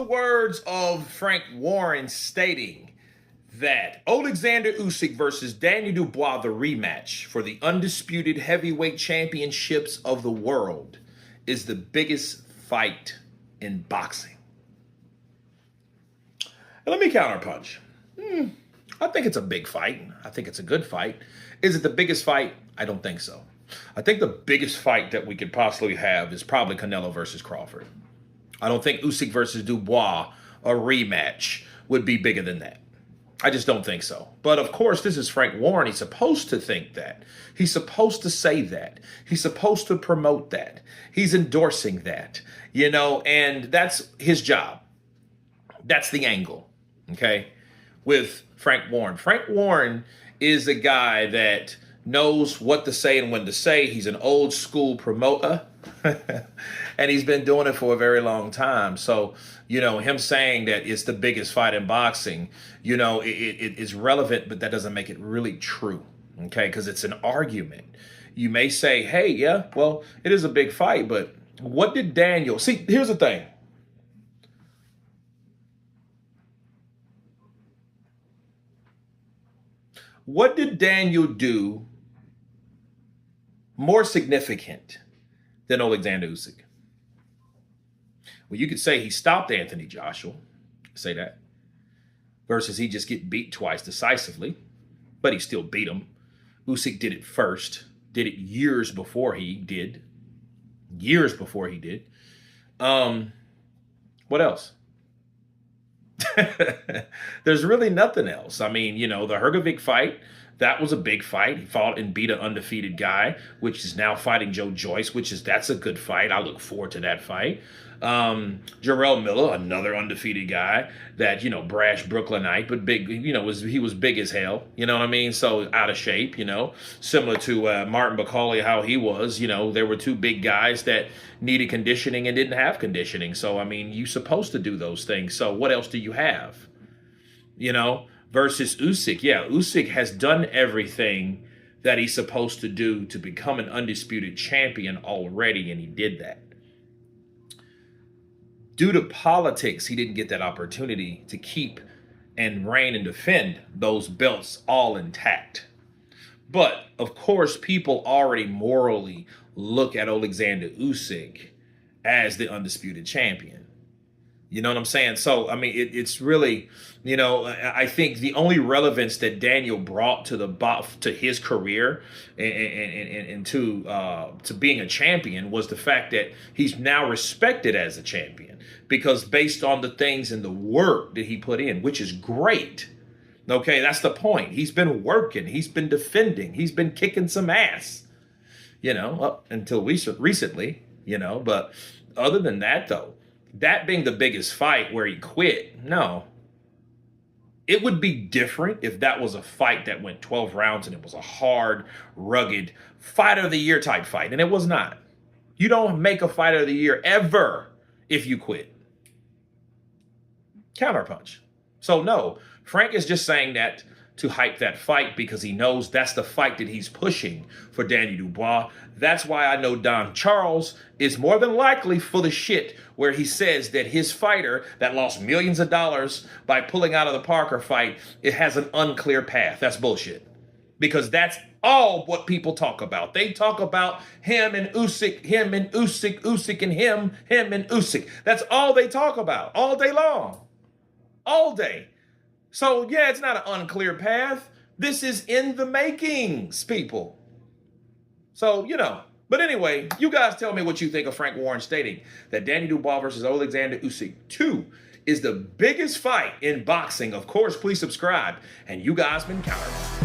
the words of Frank Warren stating that Oleksandr Usyk versus Daniel Dubois, the rematch for the undisputed heavyweight championships of the world, is the biggest fight in boxing. And let me counterpunch. I think it's a big fight. I think it's a good fight. Is it the biggest fight? I don't think so. I think the biggest fight that we could possibly have is probably Canelo versus Crawford. I don't think Usyk versus Dubois, a rematch, would be bigger than that. I just don't think so. But of course, this is Frank Warren. He's supposed to think that. He's supposed to say that. He's supposed to promote that. He's endorsing that, and that's his job. That's the angle, okay, with Frank Warren. Frank Warren is a guy that knows what to say and when to say. He's an old school promoter. And he's been doing it for a very long time. So, him saying that it's the biggest fight in boxing, it is relevant, but that doesn't make it really true. Okay, because it's an argument. You may say, hey, yeah, well, it is a big fight, but what did Daniel... See, here's the thing. What did Daniel do more significant than Oleksandr Usyk? Well, you could say he stopped Anthony Joshua, say that, versus he just get beat twice decisively, but he still beat him. Usyk did it first, did it years before he did. What else? There's really nothing else. I mean, the Hrgovic fight, that was a big fight. He fought and beat an undefeated guy, which is now fighting Joe Joyce, that's a good fight. I look forward to that fight. Jarrell Miller, another undefeated guy that, brash Brooklynite, but big, he was big as hell, you know what I mean? So out of shape, similar to Martin McCauley, how he was, there were two big guys that needed conditioning and didn't have conditioning. So, I mean, you're supposed to do those things. So what else do you have? Versus Usyk. Yeah, Usyk has done everything that he's supposed to do to become an undisputed champion already, and he did that. Due to politics, he didn't get that opportunity to keep and reign and defend those belts all intact. But, of course, people already morally look at Oleksandr Usyk as the undisputed champion. You know what I'm saying? So, I mean, it's really, I think the only relevance that Daniel brought to his career and to being a champion was the fact that he's now respected as a champion because based on the things and the work that he put in, which is great. Okay, that's the point. He's been working. He's been defending. He's been kicking some ass, up until recently, But other than that, though, that being the biggest fight where he quit, no. It would be different if that was a fight that went 12 rounds and it was a hard, rugged fighter of the year type fight. And it was not. You don't make a fighter of the year ever if you quit. Counterpunch. So no, Frank is just saying that to hype that fight because he knows that's the fight that he's pushing for Daniel Dubois. That's why I know Don Charles is more than likely full of shit where he says that his fighter that lost millions of dollars by pulling out of the Parker fight, it has an unclear path. That's bullshit. Because that's all what people talk about. They talk about him and Usyk, Usyk and him and Usyk. That's all they talk about all day long. All day. So, yeah, it's not an unclear path. This is in the makings, people. So, But anyway, you guys tell me what you think of Frank Warren stating that Daniel Dubois versus Oleksandr Usyk 2 is the biggest fight in boxing. Of course, please subscribe. And you guys been counted.